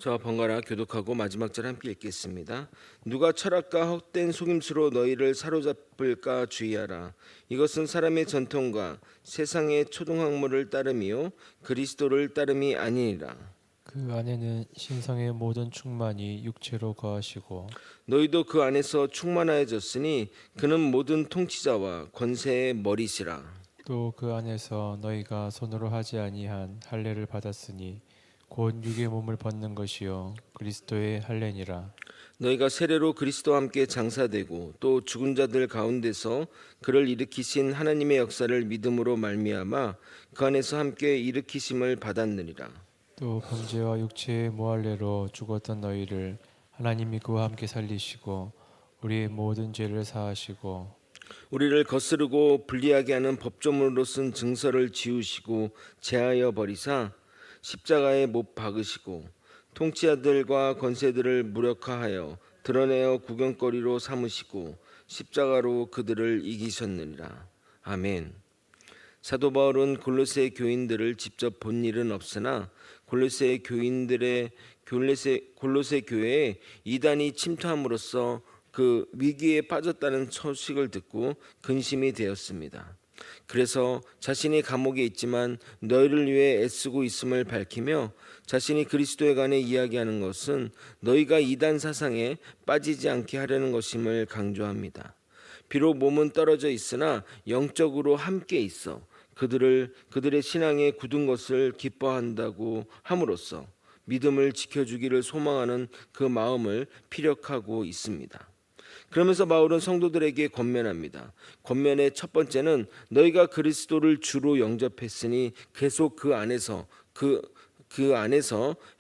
저와 번갈아 교독하고 마지막 절 함께 읽겠습니다. 누가 철학과 헛된 속임수로 너희를 사로잡을까 주의하라. 이것은 사람의 전통과 세상의 초등학문을 따름이요 그리스도를 따름이 아니니라. 그 안에는 신성의 모든 충만이 육체로 거하시고 너희도 그 안에서 충만하여졌으니 그는 모든 통치자와 권세의 머리시라. 또 그 안에서 너희가 손으로 하지 아니한 할례를 받았으니 곧 육의 몸을 벗는 것이요 그리스도의 할례니라. 너희가 세례로 그리스도와 함께 장사되고 또 죽은 자들 가운데서 그를 일으키신 하나님의 역사를 믿음으로 말미암아 그 안에서 함께 일으키심을 받았느니라. 또 범죄와 육체의 모할례로 죽었던 너희를 하나님이 그와 함께 살리시고 우리의 모든 죄를 사하시고 우리를 거스르고 불리하게 하는 법조문으로 쓴 증서를 지우시고 제하여 버리사 십자가에 못 박으시고 통치자들과 권세들을 무력화하여 드러내어 구경거리로 삼으시고 십자가로 그들을 이기셨느니라. 아멘. 사도 바울은 골로새 교인들을 직접 본 일은 없으나 골로새 교회에 이단이 침투함으로써 그 위기에 빠졌다는 소식을 듣고 근심이 되었습니다. 그래서 자신이 감옥에 있지만 너희를 위해 애쓰고 있음을 밝히며 자신이 그리스도에 관해 이야기하는 것은 너희가 이단 사상에 빠지지 않게 하려는 것임을 강조합니다. 비록 몸은 떨어져 있으나 영적으로 함께 있어 그들의 신앙에 굳은 것을 기뻐한다고 함으로써 믿음을 지켜주기를 소망하는 그 마음을 피력하고 있습니다. 그러면서 바울은 성도들에게 권면합니다. 권면의 첫 번째는 너희가 그리스도를 주로 영접했으니 계속 그 안에서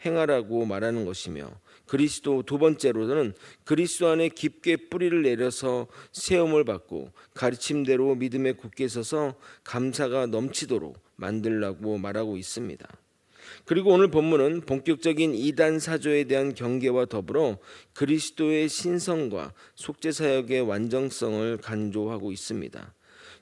행하라고 말하는 것이며 그리스도 두 번째로는 그리스도 안에 깊게 뿌리를 내려서 세움을 받고 가르침대로 믿음에 굳게 서서 감사가 넘치도록 만들라고 말하고 있습니다. 그리고 오늘 본문은 본격적인 이단 사조에 대한 경계와 더불어 그리스도의 신성과 속죄 사역의 완전성을 강조하고 있습니다.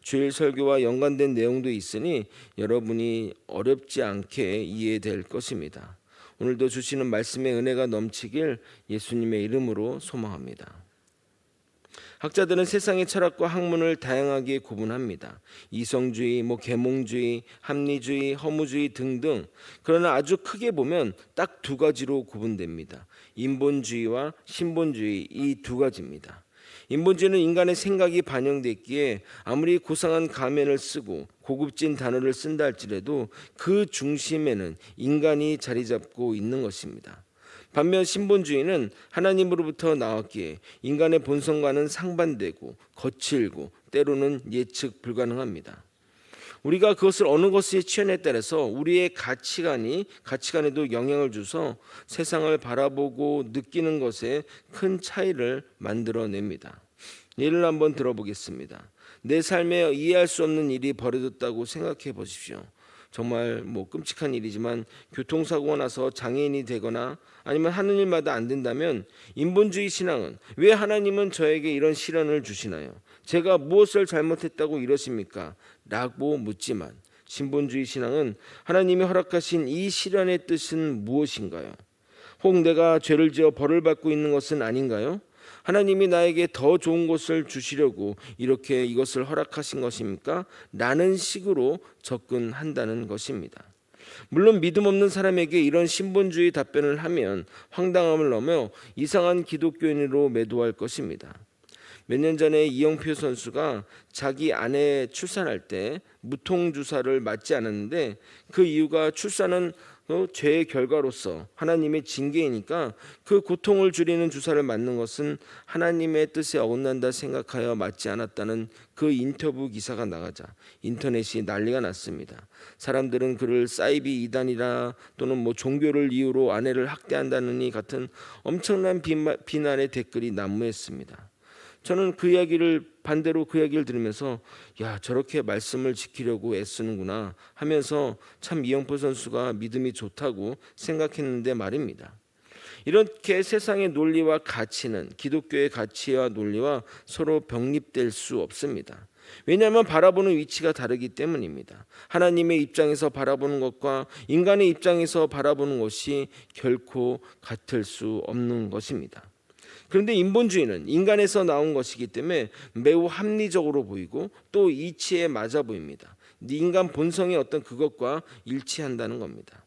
주일 설교와 연관된 내용도 있으니 여러분이 어렵지 않게 이해될 것입니다. 오늘도 주시는 말씀의 은혜가 넘치길 예수님의 이름으로 소망합니다. 학자들은 세상의 철학과 학문을 다양하게 구분합니다. 이성주의, 계몽주의, 합리주의, 허무주의 등등. 그러나 아주 크게 보면 딱 두 가지로 구분됩니다. 인본주의와 신본주의 이 두 가지입니다. 인본주의는 인간의 생각이 반영됐기에 아무리 고상한 가면을 쓰고 고급진 단어를 쓴다 할지라도 그 중심에는 인간이 자리 잡고 있는 것입니다. 반면 신본주의는 하나님으로부터 나왔기에 인간의 본성과는 상반되고 거칠고 때로는 예측 불가능합니다. 우리가 그것을 어느 것에 취하냐에 따라서 우리의 가치관에도 영향을 줘서 세상을 바라보고 느끼는 것에 큰 차이를 만들어냅니다. 예를 한번 들어보겠습니다. 내 삶에 이해할 수 없는 일이 벌어졌다고 생각해 보십시오. 정말 끔찍한 일이지만 교통사고가 나서 장애인이 되거나 아니면 하는 일마다 안 된다면 인본주의 신앙은 왜 하나님은 저에게 이런 시련을 주시나요? 제가 무엇을 잘못했다고 이러십니까? 라고 묻지만 신본주의 신앙은 하나님이 허락하신 이 시련의 뜻은 무엇인가요? 혹 내가 죄를 지어 벌을 받고 있는 것은 아닌가요? 하나님이 나에게 더 좋은 것을 주시려고 이렇게 이것을 허락하신 것입니까? 라는 식으로 접근한다는 것입니다. 물론 믿음 없는 사람에게 이런 신본주의 답변을 하면 황당함을 넘어 이상한 기독교인으로 매도할 것입니다. 몇 년 전에 이영표 선수가 자기 아내 출산할 때 무통주사를 맞지 않았는데 그 이유가 출산은 죄의 결과로서 하나님의 징계이니까 그 고통을 줄이는 주사를 맞는 것은 하나님의 뜻에 어긋난다 생각하여 맞지 않았다는 그 인터뷰 기사가 나가자 인터넷이 난리가 났습니다. 사람들은 그를 사이비 이단이라 또는 종교를 이유로 아내를 학대한다는 이 같은 엄청난 비난의 댓글이 난무했습니다. 저는 반대로 그 이야기를 들으면서 저렇게 말씀을 지키려고 애쓰는구나 하면서 참 이영표 선수가 믿음이 좋다고 생각했는데 말입니다. 이렇게 세상의 논리와 가치는 기독교의 가치와 논리와 서로 병립될 수 없습니다. 왜냐하면 바라보는 위치가 다르기 때문입니다. 하나님의 입장에서 바라보는 것과 인간의 입장에서 바라보는 것이 결코 같을 수 없는 것입니다. 그런데 인본주의는 인간에서 나온 것이기 때문에 매우 합리적으로 보이고 또 이치에 맞아 보입니다. 인간 본성의 어떤 그것과 일치한다는 겁니다.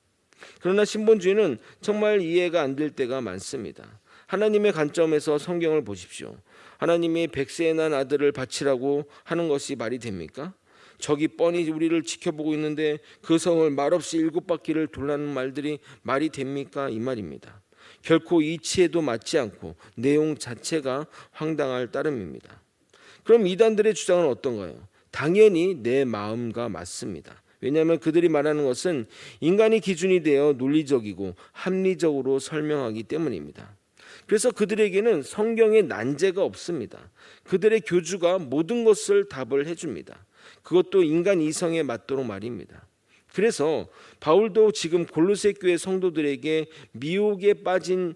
그러나 신본주의는 정말 이해가 안 될 때가 많습니다. 하나님의 관점에서 성경을 보십시오. 하나님이 100세에 난 아들을 바치라고 하는 것이 말이 됩니까? 적이 뻔히 우리를 지켜보고 있는데 그 성을 말없이 7바퀴를 돌라는 말들이 말이 됩니까? 이 말입니다. 결코 이치에도 맞지 않고 내용 자체가 황당할 따름입니다. 그럼 이단들의 주장은 어떤가요? 당연히 내 마음과 맞습니다. 왜냐하면 그들이 말하는 것은 인간이 기준이 되어 논리적이고 합리적으로 설명하기 때문입니다. 그래서 그들에게는 성경에 난제가 없습니다. 그들의 교주가 모든 것을 답을 해줍니다. 그것도 인간 이성에 맞도록 말입니다. 그래서 바울도 지금 골로새 교회 성도들에게 미혹에 빠진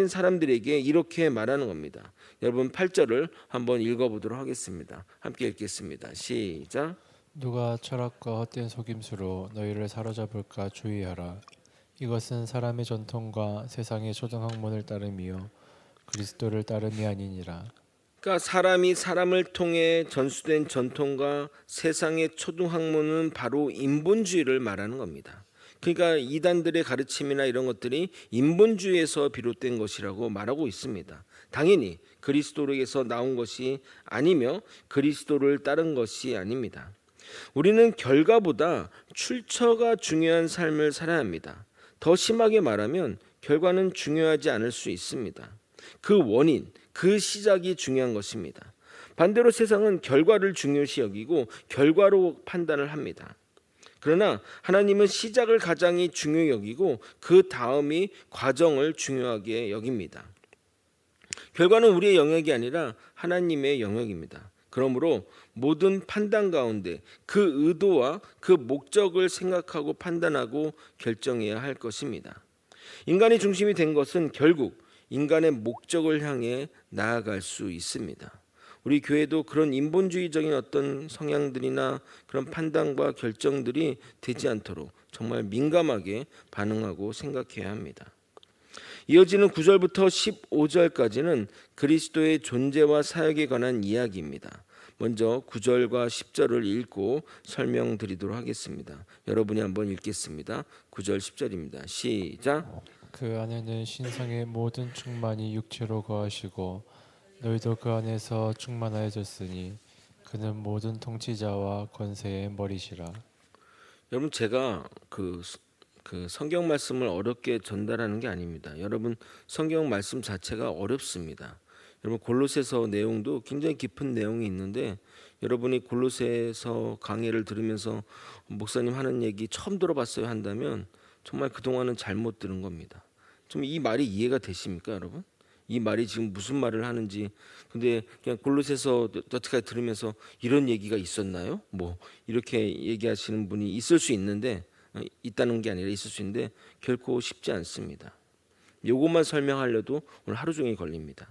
사람들에게 이렇게 말하는 겁니다. 여러분 8절을 한번 읽어보도록 하겠습니다. 함께 읽겠습니다. 시작. 누가 철학과 헛된 속임수로 너희를 사로잡을까 주의하라. 이것은 사람의 전통과 세상의 초등학문을 따름이요 그리스도를 따름이 아니니라. 그러니까 사람이 사람을 통해 전수된 전통과 세상의 초등학문은 바로 인본주의를 말하는 겁니다. 그러니까 이단들의 가르침이나 이런 것들이 인본주의에서 비롯된 것이라고 말하고 있습니다. 당연히 그리스도에게서 나온 것이 아니며 그리스도를 따른 것이 아닙니다. 우리는 결과보다 출처가 중요한 삶을 살아야 합니다. 더 심하게 말하면 결과는 중요하지 않을 수 있습니다. 그 원인, 그 시작이 중요한 것입니다. 반대로 세상은 결과를 중요시 여기고 결과로 판단을 합니다. 그러나 하나님은 시작을 가장 중요히 여기고 그 다음이 과정을 중요하게 여깁니다. 결과는 우리의 영역이 아니라 하나님의 영역입니다. 그러므로 모든 판단 가운데 그 의도와 그 목적을 생각하고 판단하고 결정해야 할 것입니다. 인간이 중심이 된 것은 결국 인간의 목적을 향해 나아갈 수 있습니다. 우리 교회도 그런 인본주의적인 어떤 성향들이나 그런 판단과 결정들이 되지 않도록 정말 민감하게 반응하고 생각해야 합니다. 이어지는 9절부터 15절까지는 그리스도의 존재와 사역에 관한 이야기입니다. 먼저 9절과 10절을 읽고 설명드리도록 하겠습니다. 여러분이 한번 읽겠습니다. 9절 10절입니다. 시작. 그 안에는 신성의 모든 충만이 육체로 거하시고 너희도 그 안에서 충만하여졌으니 그는 모든 통치자와 권세의 머리시라. 여러분 제가 그 성경 말씀을 어렵게 전달하는 게 아닙니다. 여러분 성경 말씀 자체가 어렵습니다. 여러분 골로새서 내용도 굉장히 깊은 내용이 있는데 여러분이 골로새서 강의를 들으면서 목사님 하는 얘기 처음 들어봤어요 한다면 정말 그동안은 잘못 들은 겁니다. 좀 이 말이 이해가 되십니까, 여러분? 이 말이 지금 무슨 말을 하는지. 근데 그냥 골로새서 어떻게 들으면서 이런 얘기가 있었나요? 뭐 이렇게 얘기하시는 분이 있을 수 있는데 있다는 게 아니라 있을 수 있는데 결코 쉽지 않습니다. 요것만 설명하려도 오늘 하루 종일 걸립니다.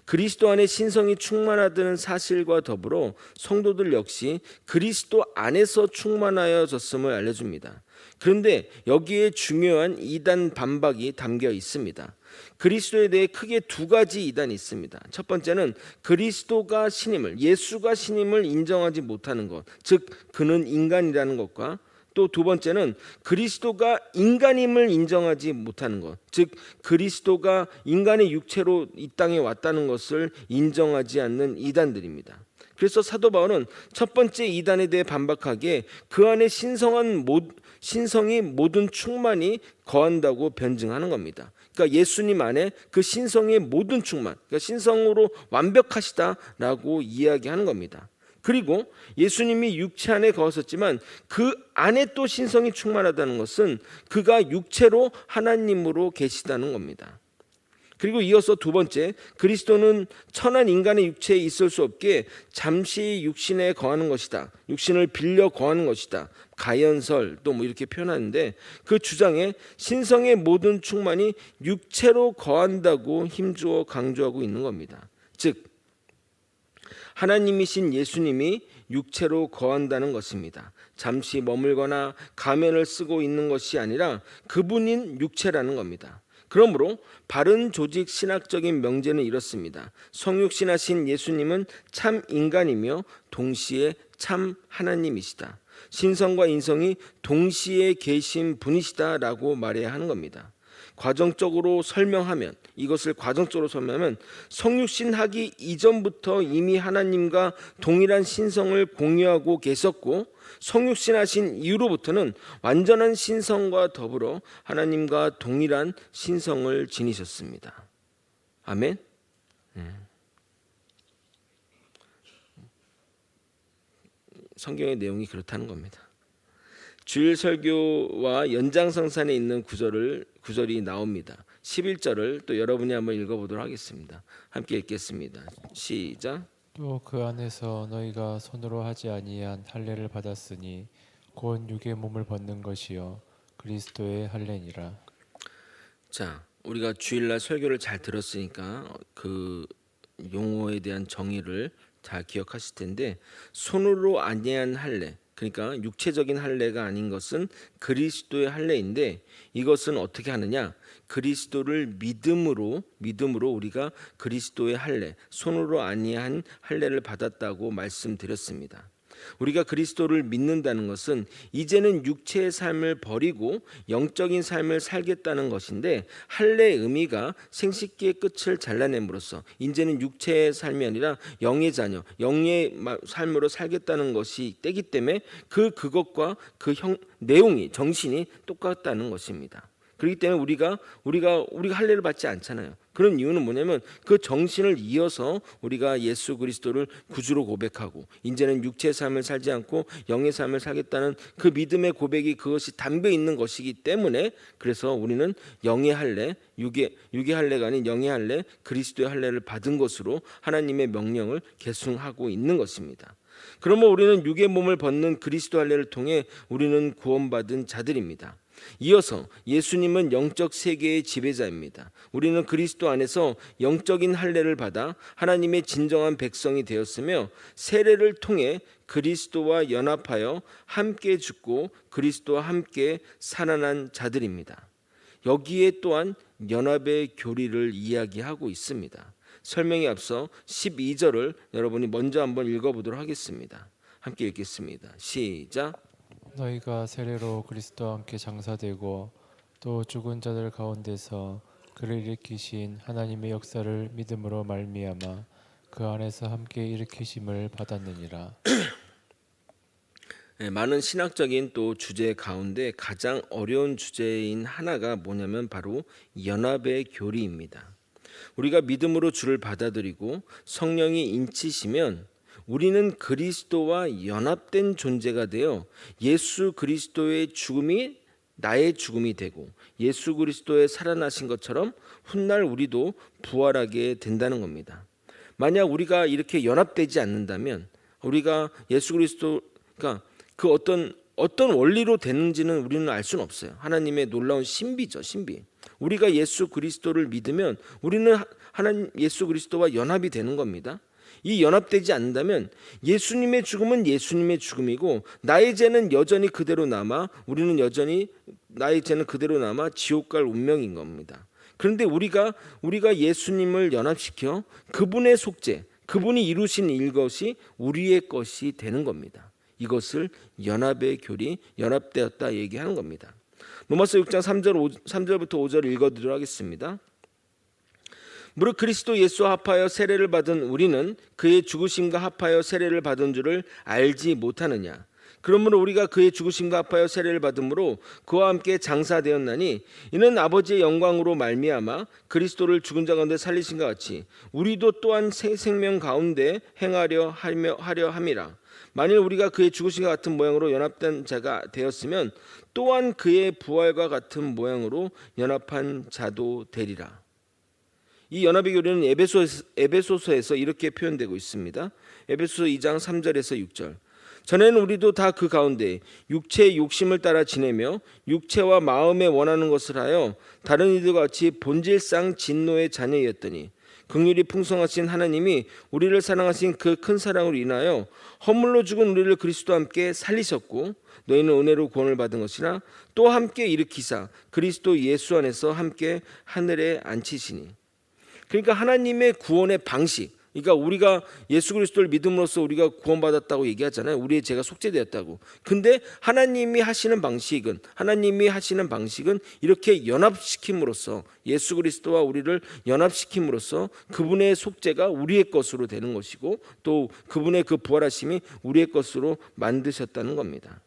그리스도 안에 신성이 충만하다는 사실과 더불어 성도들 역시 그리스도 안에서 충만하여졌음을 알려줍니다. 그런데 여기에 중요한 이단 반박이 담겨 있습니다. 그리스도에 대해 크게 두 가지 이단이 있습니다. 첫 번째는 그리스도가 신임을, 예수가 신임을 인정하지 못하는 것, 즉 그는 인간이라는 것과 또 두 번째는 그리스도가 인간임을 인정하지 못하는 것, 즉 그리스도가 인간의 육체로 이 땅에 왔다는 것을 인정하지 않는 이단들입니다. 그래서 사도 바울은 첫 번째 이단에 대해 반박하기에 그 안에 신성이 모든 충만이 거한다고 변증하는 겁니다. 그러니까 예수님 안에 그 신성의 모든 충만, 그러니까 신성으로 완벽하시다라고 이야기하는 겁니다. 그리고 예수님이 육체 안에 거하셨지만 그 안에 또 신성이 충만하다는 것은 그가 육체로 하나님으로 계시다는 겁니다. 그리고 이어서 두 번째, 그리스도는 천한 인간의 육체에 있을 수 없게 잠시 육신에 거하는 것이다. 육신을 빌려 거하는 것이다. 가연설 또 뭐 이렇게 표현하는데 그 주장에 신성의 모든 충만이 육체로 거한다고 힘주어 강조하고 있는 겁니다. 즉 하나님이신 예수님이 육체로 거한다는 것입니다. 잠시 머물거나 가면을 쓰고 있는 것이 아니라 그분인 육체라는 겁니다. 그러므로 바른 조직 신학적인 명제는 이렇습니다. 성육신하신 예수님은 참 인간이며 동시에 참 하나님이시다. 신성과 인성이 동시에 계신 분이시다라고 말해야 하는 겁니다. 이것을 과정적으로 설명하면 성육신하기 이전부터 이미 하나님과 동일한 신성을 공유하고 계셨고, 성육신하신 이후로부터는 완전한 신성과 더불어 하나님과 동일한 신성을 지니셨습니다. 아멘. 성경의 내용이 그렇다는 겁니다. 주일 설교와 연장성산에 있는 구절이 나옵니다. 11절을 또 여러분이 한번 읽어보도록 하겠습니다. 함께 읽겠습니다. 시작. 또 그 안에서 너희가 손으로 하지 아니한 할례를 받았으니 곧 육의 몸을 벗는 것이요 그리스도의 할례니라. 자, 우리가 주일날 설교를 잘 들었으니까 그 용어에 대한 정의를 잘 기억하실 텐데, 손으로 아니한 할례, 그러니까 육체적인 할례가 아닌 것은 그리스도의 할례인데, 이것은 어떻게 하느냐? 그리스도를 믿음으로 우리가 그리스도의 할례, 손으로 아니한 할례를 받았다고 말씀드렸습니다. 우리가 그리스도를 믿는다는 것은 이제는 육체의 삶을 버리고 영적인 삶을 살겠다는 것인데, 할례의 의미가 생식기의 끝을 잘라냄으로써 이제는 육체의 삶이 아니라 영의 자녀, 영의 삶으로 살겠다는 것이 되기 때문에 그것과 내용이, 정신이 똑같다는 것입니다. 그렇기 때문에 우리가 할례를 받지 않잖아요. 그런 이유는 뭐냐면 그 정신을 이어서 우리가 예수 그리스도를 구주로 고백하고 이제는 육체의 삶을 살지 않고 영의 삶을 살겠다는 그 믿음의 고백이 그것이 담겨 있는 것이기 때문에, 그래서 우리는 영의 할례, 육의 할례가 아닌 영의 할례, 그리스도의 할례를 받은 것으로 하나님의 명령을 계승하고 있는 것입니다. 그러면 우리는 육의 몸을 벗는 그리스도 할례를 통해 우리는 구원받은 자들입니다. 이어서 예수님은 영적 세계의 지배자입니다. 우리는 그리스도 안에서 영적인 할례를 받아 하나님의 진정한 백성이 되었으며, 세례를 통해 그리스도와 연합하여 함께 죽고 그리스도와 함께 살아난 자들입니다. 여기에 또한 연합의 교리를 이야기하고 있습니다. 설명에 앞서 12절을 여러분이 먼저 한번 읽어보도록 하겠습니다. 함께 읽겠습니다. 시작. 너희가 세례로 그리스도와 함께 장사되고 또 죽은 자들 가운데서 그를 일으키신 하나님의 역사를 믿음으로 말미암아 그 안에서 함께 일으키심을 받았느니라. 많은 신학적인 또 주제 가운데 가장 어려운 주제인 하나가 뭐냐면 바로 연합의 교리입니다. 우리가 믿음으로 주를 받아들이고 성령이 인치시면 우리는 그리스도와 연합된 존재가 되어 예수 그리스도의 죽음이 나의 죽음이 되고 예수 그리스도의 살아나신 것처럼 훗날 우리도 부활하게 된다는 겁니다. 만약 우리가 이렇게 연합되지 않는다면, 우리가 예수 그리스도가 그 어떤 원리로 되는지는 우리는 알 수는 없어요. 하나님의 놀라운 신비죠, 신비. 우리가 예수 그리스도를 믿으면 우리는 하나님 예수 그리스도와 연합이 되는 겁니다. 이 연합되지 않는다면 예수님의 죽음은 예수님의 죽음이고 나의 죄는 여전히 그대로 남아 지옥 갈 운명인 겁니다. 그런데 우리가 예수님을 연합시켜 그분의 속죄, 그분이 이루신 일것이 우리의 것이 되는 겁니다. 이것을 연합의 교리, 연합되었다 얘기하는 겁니다. 로마서 6장 3절부터 5절 읽어드리도록 하겠습니다. 무릇 그리스도 예수와 합하여 세례를 받은 우리는 그의 죽으심과 합하여 세례를 받은 줄을 알지 못하느냐. 그러므로 우리가 그의 죽으심과 합하여 세례를 받음으로 그와 함께 장사되었나니, 이는 아버지의 영광으로 말미암아 그리스도를 죽은 자 가운데 살리신 것 같이 우리도 또한 새 생명 가운데 행하려 함이라. 만일 우리가 그의 죽으심과 같은 모양으로 연합된 자가 되었으면 또한 그의 부활과 같은 모양으로 연합한 자도 되리라. 이 연합의 교리는 에베소서에서 이렇게 표현되고 있습니다. 에베소서 2장 3절에서 6절. 전에는 우리도 다 그 가운데 육체의 욕심을 따라 지내며 육체와 마음에 원하는 것을 하여 다른 이들과 같이 본질상 진노의 자녀였더니, 긍휼이 풍성하신 하나님이 우리를 사랑하신 그 큰 사랑으로 인하여 허물로 죽은 우리를 그리스도와 함께 살리셨고 너희는 은혜로 구원을 받은 것이나 또 함께 일으키사 그리스도 예수 안에서 함께 하늘에 앉히시니. 그러니까 하나님의 구원의 방식, 그러니까 우리가 예수 그리스도를 믿음으로써 우리가 구원받았다고 얘기하잖아요. 우리의 죄가 속죄되었다고. 근데 하나님이 하시는 방식은 이렇게 연합시킴으로써, 예수 그리스도와 우리를 연합시킴으로써 그분의 속죄가 우리의 것으로 되는 것이고 또 그분의 그 부활하심이 우리의 것으로 만드셨다는 겁니다.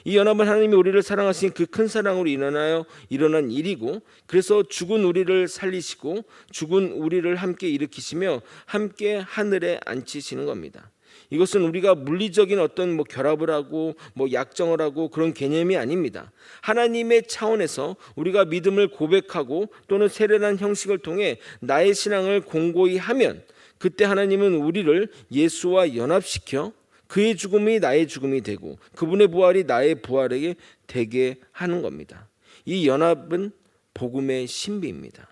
이 연합은 하나님이 우리를 사랑하신 그 큰 사랑으로 인하여 일어난 일이고, 그래서 죽은 우리를 살리시고 죽은 우리를 함께 일으키시며 함께 하늘에 앉히시는 겁니다. 이것은 우리가 물리적인 어떤 결합을 하고 약정을 하고 그런 개념이 아닙니다. 하나님의 차원에서 우리가 믿음을 고백하고 또는 세례라는 형식을 통해 나의 신앙을 공고히 하면 그때 하나님은 우리를 예수와 연합시켜 그의 죽음이 나의 죽음이 되고 그분의 부활이 나의 부활에게 되게 하는 겁니다. 이 연합은 복음의 신비입니다.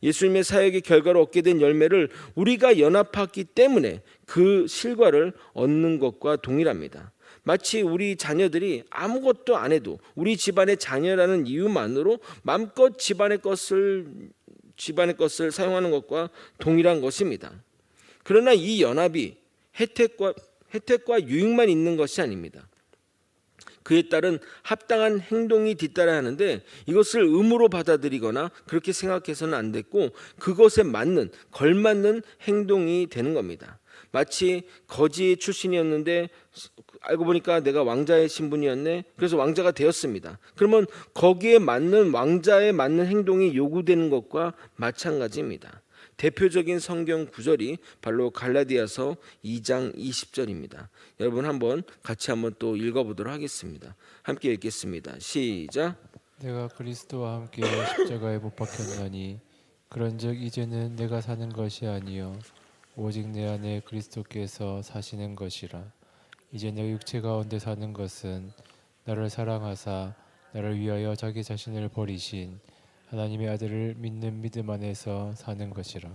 예수님의 사역의 결과로 얻게 된 열매를 우리가 연합했기 때문에 그 실과를 얻는 것과 동일합니다. 마치 우리 자녀들이 아무것도 안 해도 우리 집안의 자녀라는 이유만으로 마음껏 집안의 것을 사용하는 것과 동일한 것입니다. 그러나 이 연합이 혜택과 유익만 있는 것이 아닙니다. 그에 따른 합당한 행동이 뒤따라야 하는데 이것을 의무로 받아들이거나 그렇게 생각해서는 안 됐고 그것에 걸맞는 행동이 되는 겁니다. 마치 거지 출신이었는데 알고 보니까 내가 왕자의 신분이었네. 그래서 왕자가 되었습니다. 그러면 거기에 맞는 왕자에 맞는 행동이 요구되는 것과 마찬가지입니다. 대표적인 성경 구절이 바로 갈라디아서 2장 20절입니다. 여러분 같이 또 읽어보도록 하겠습니다. 함께 읽겠습니다. 시작. 내가 그리스도와 함께 십자가에 못 박혔나니 그런즉 이제는 내가 사는 것이 아니요 오직 내 안에 그리스도께서 사시는 것이라. 이제 내 육체 가운데 사는 것은 나를 사랑하사 나를 위하여 자기 자신을 버리신 하나님의 아들을 믿는 믿음 안에서 사는 것이라.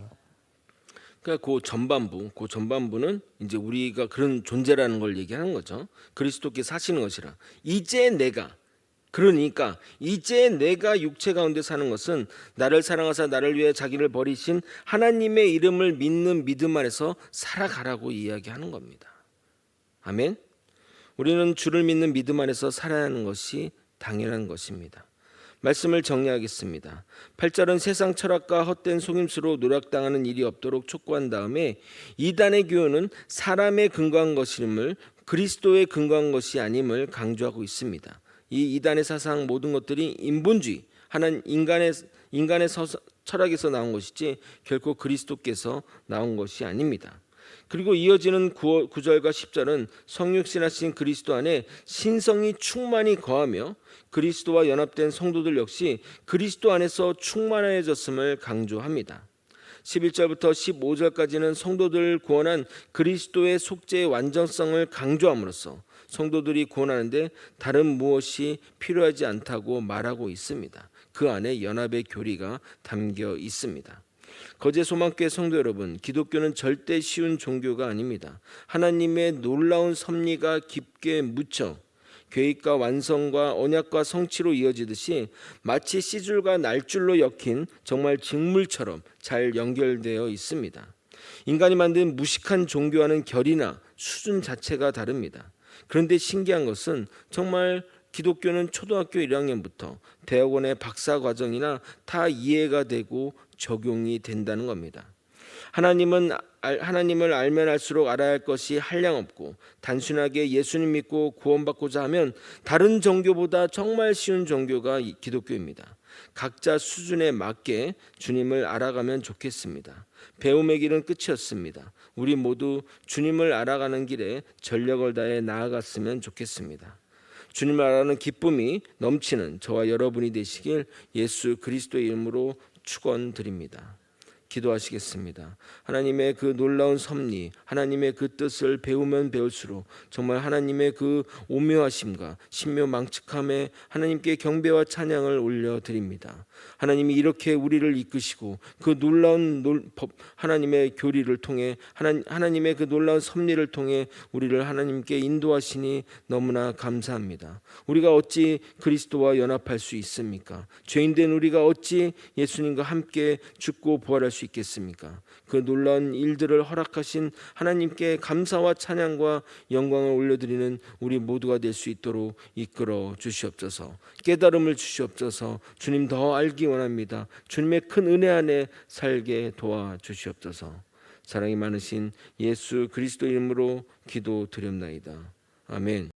그러니까 그 전반부는 이제 우리가 그런 존재라는 걸 얘기하는 거죠. 그리스도께 사시는 것이라. 이제 내가 육체 가운데 사는 것은 나를 사랑하사 나를 위해 자기를 버리신 하나님의 이름을 믿는 믿음 안에서 살아가라고 이야기하는 겁니다. 아멘. 우리는 주를 믿는 믿음 안에서 살아야 하는 것이 당연한 것입니다. 말씀을 정리하겠습니다. 8절은 세상 철학과 헛된 속임수로 노력당하는 일이 없도록 촉구한 다음에 이단의 교훈은 사람의 근거한 것임을 그리스도의 근거한 것이 아님을 강조하고 있습니다. 이 이단의 사상 모든 것들이 인본주의, 인간의 철학에서 나온 것이지 결코 그리스도께서 나온 것이 아닙니다. 그리고 이어지는 9절과 10절은 성육신하신 그리스도 안에 신성이 충만히 거하며 그리스도와 연합된 성도들 역시 그리스도 안에서 충만해졌음을 강조합니다. 11절부터 15절까지는 성도들을 구원한 그리스도의 속죄의 완전성을 강조함으로써 성도들이 구원하는데 다른 무엇이 필요하지 않다고 말하고 있습니다. 그 안에 연합의 교리가 담겨 있습니다. 거제 소망교회 성도 여러분, 기독교는 절대 쉬운 종교가 아닙니다. 하나님의 놀라운 섭리가 깊게 묻혀 계획과 완성과 언약과 성취로 이어지듯이 마치 씨줄과 날줄로 엮인 정말 직물처럼 잘 연결되어 있습니다. 인간이 만든 무식한 종교와는 결이나 수준 자체가 다릅니다. 그런데 신기한 것은 정말 기독교는 초등학교 1학년부터 대학원의 박사 과정이나 다 이해가 되고 적용이 된다는 겁니다. 하나님을 알면 알수록 알아야 할 것이 한량없고 단순하게 예수님 믿고 구원받고자 하면 다른 종교보다 정말 쉬운 종교가 기독교입니다. 각자 수준에 맞게 주님을 알아가면 좋겠습니다. 배움의 길은 끝이었습니다. 우리 모두 주님을 알아가는 길에 전력을 다해 나아갔으면 좋겠습니다. 주님을 알아가는 기쁨이 넘치는 저와 여러분이 되시길 예수 그리스도의 이름으로 축원드립니다. 기도하시겠습니다. 하나님의 그 놀라운 섭리, 하나님의 그 뜻을 배우면 배울수록 정말 하나님의 그 오묘하심과 신묘망측함에 하나님께 경배와 찬양을 올려드립니다. 하나님이 이렇게 우리를 이끄시고 그 놀라운 하나님의 교리를 통해 하나님의 그 놀라운 섭리를 통해 우리를 하나님께 인도하시니 너무나 감사합니다. 우리가 어찌 그리스도와 연합할 수 있습니까? 죄인된 우리가 어찌 예수님과 함께 죽고 부활할 수 있겠습니까? 그 놀라운 일들을 허락하신 하나님께 감사와 찬양과 영광을 올려드리는 우리 모두가 될 수 있도록 이끌어 주시옵소서. 깨달음을 주시옵소서. 주님 더 알기 원합니다. 주님의 큰 은혜 안에 살게 도와주시옵소서. 사랑이 많으신 예수 그리스도 이름으로 기도드렸나이다. 아멘.